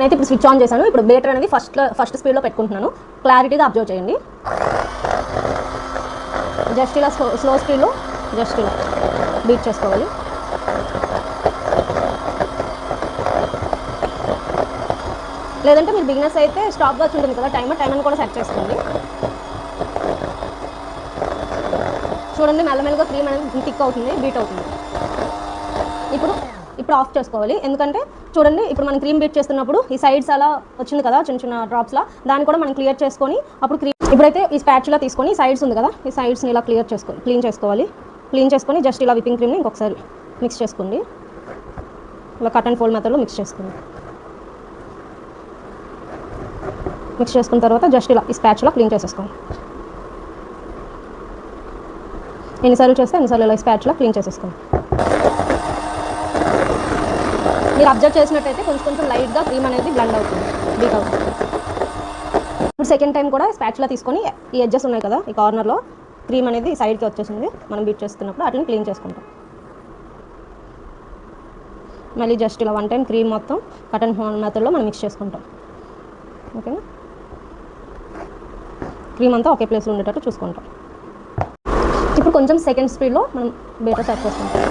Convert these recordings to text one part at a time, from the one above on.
అయితే ఇప్పుడు switch on చేశాను. ఇప్పుడు బీటర్ అనేది ఫస్ట్ స్పీడ్లో పెట్టుకుంటున్నాను. క్లారిటీగా అబ్జర్వ్ చేయండి. జస్ట్ ఇలా స్లో స్పీడ్లో జస్ట్ ఇలా బీట్ చేసుకోవాలి. లేదంటే మీరు బిగినర్స్ అయితే స్టాప్ వాచ్ ఉంటుంది కదా, టైమర్ కూడా సెట్ చేసుకోండి. చూడండి మెల్లమెల్లగా క్రీమ్ అనేది థిక్ అవుతుంది, బీట్ అవుతుంది. ఇప్పుడు ఆఫ్ చేసుకోవాలి. ఎందుకంటే చూడండి ఇప్పుడు మనం క్రీమ్ బీట్ చేస్తున్నప్పుడు ఈ సైడ్స్ అలా వచ్చింది కదా చిన్న చిన్న డ్రాప్స్లా, దాన్ని కూడా మనం క్లియర్ చేసుకొని అప్పుడు ఇప్పుడైతే ఈ స్పాచులా తీసుకొని సైడ్స్ ఉంది కదా, ఈ సైడ్స్ని ఇలా క్లీన్ చేసుకోవాలి. క్లీన్ చేసుకొని జస్ట్ ఇలా విప్పింగ్ క్రీమ్ని ఇంకొకసారి మిక్స్ చేసుకోండి. ఇలా కట్ అండ్ ఫోల్డ్ మెథడ్లో మిక్స్ చేసుకోండి. మిక్స్ చేసుకున్న తర్వాత జస్ట్ ఇలా ఈ స్పాచులా క్లీన్ చేసేసుకోండి. ఎన్నిసార్లు చేస్తే ఎన్నిసార్లు ఇలా ఈ స్పాచులా క్లీన్ చేసేసుకోండి. మీరు అబ్జర్వ్ చేసినట్టయితే కొంచెం లైట్గా క్రీమ్ అనేది బ్లెండ్ అవుతుంది, బీట్ అవుతుంది. ఇప్పుడు సెకండ్ టైం కూడా స్పాచులా తీసుకొని ఈ ఎడ్జెస్ ఉన్నాయి కదా ఈ కార్నర్లో క్రీమ్ అనేది ఈ సైడ్కి వచ్చేసింది మనం బీట్ చేస్తున్నప్పుడు, అట్లని క్లీన్ చేసుకుంటాం. మళ్ళీ జస్ట్ ఇలా వన్ టైం క్రీమ్ మొత్తం కట్ అండ్ ఫోల్డ్ మెథడ్లో మనం మిక్స్ చేసుకుంటాం. ఓకేనా, క్రీమ్ అంతా ఒకే ప్లేస్లో ఉండేటట్టు చూసుకుంటాం. ఇప్పుడు కొంచెం సెకండ్ స్పీడ్లో మనం బీటర్ సెట్ చేసుకుంటాం.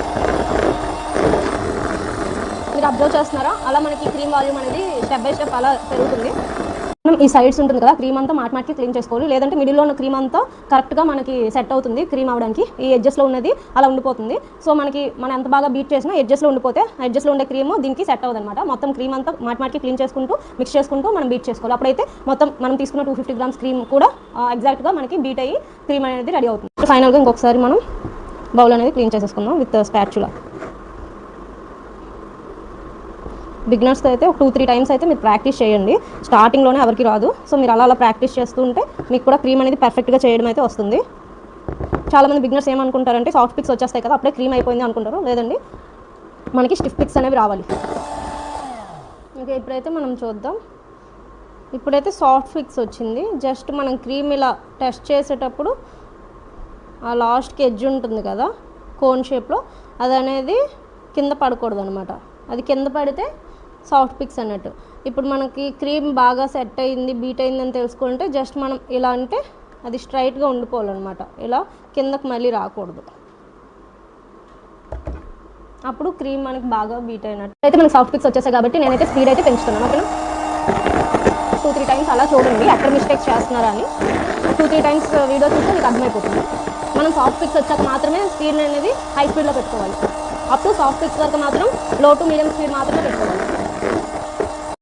మీరు అబ్జర్వ్ చేస్తున్నారా, అలా మనకి క్రీమ్ వాల్యూమ్ అనేది స్టెప్ బై స్టెప్ అలా పెరుగుతుంది. మనం ఈ సైడ్స్ ఉంటుంది కదా క్రీమ్ అంతా మాటికి క్లీన్ చేసుకోవాలి. లేదంటే మిడిల్లో ఉన్న క్రీమ్ అంతా కరెక్ట్గా మనకి సెట్ అవుతుంది క్రీమ్ అవ్వడానికి. ఈ ఎడ్జెస్లో ఉన్నది అలా ఉండిపోతుంది. సో మనం ఎంత బాగా బీట్ చేసినా ఎడ్జెస్లో ఉండిపోతే ఎడ్జెస్లో ఉండే క్రీమ్ దీనికి సెట్ అవ్వదు అనమాట. మొత్తం క్రీమ్ అంతా మాటికి క్లీన్ చేసుకుంటూ మిక్స్ చేసుకుంటూ మనం బీట్ చేసుకోవాలి. అప్పుడైతే మొత్తం మనం తీసుకున్న 250 grams క్రీమ్ కూడా ఎగ్జాక్ట్గా మనకి బీట్ అయ్యి క్రీమ్ అనేది రెడీ అవుతుంది. ఫైనల్గా ఇంకొకసారి మనం బౌల్ అనేది క్లీన్ చేసేసుకుందాం విత్ స్పాచులా. బిగినర్స్కి అయితే ఒక 2-3 times అయితే మీరు ప్రాక్టీస్ చేయండి. స్టార్టింగ్లోనే ఎవరికి రాదు. సో మీరు అలా ప్రాక్టీస్ చేస్తూ ఉంటే మీకు కూడా క్రీమ్ అనేది పర్ఫెక్ట్గా చేయడం అయితే వస్తుంది. చాలామంది బిగినర్స్ ఏమనుకుంటారంటే సాఫ్ట్ పిక్స్ వచ్చేస్తాయి కదా అప్పుడే క్రీమ్ అయిపోయింది అనుకుంటారు. లేదండి, మనకి స్టిఫ్ పిక్స్ అనేవి రావాలి. ఓకే, ఇప్పుడైతే మనం చూద్దాం. ఇప్పుడైతే సాఫ్ట్ పిక్స్ వచ్చింది. జస్ట్ మనం క్రీమ్ ఇలా టెస్ట్ చేసేటప్పుడు ఆ లాస్ట్కి ఎడ్జ్ ఉంటుంది కదా కోన్ షేప్లో, అది అనేది కింద పడకూడదు అనమాట. అది కింద పడితే సాఫ్ట్ పిక్స్ అన్నట్టు. ఇప్పుడు మనకి క్రీమ్ బాగా సెట్ అయింది, బీట్ అయిందని తెలుసుకుంటే జస్ట్ మనం ఇలా అంటే అది స్ట్రైట్గా ఉండిపోవాలన్నమాట. ఇలా కిందకు మళ్ళీ రాకూడదు. అప్పుడు క్రీమ్ మనకి బాగా బీట్ అయినట్టు. అయితే మనకి సాఫ్ట్ పిక్స్ వచ్చేసాయి కాబట్టి నేనైతే స్పీడ్ అయితే పెంచుతున్నాను. ఓకేనా, 2-3 times అలా చూడండి ఎక్కడ మిస్టేక్స్ చేస్తున్నారా అని. 2-3 times వీడియో చూస్తే మీకు అర్థమైపోతుంది. మనం సాఫ్ట్ పిక్స్ వచ్చాక మాత్రమే స్పీడ్ అనేది హై స్పీడ్లో పెట్టుకోవాలి. అప్ టు సాఫ్ట్ పిక్స్ వరకు మాత్రం లో టు మీడియం స్పీడ్ మాత్రమే పెట్టుకోవాలి.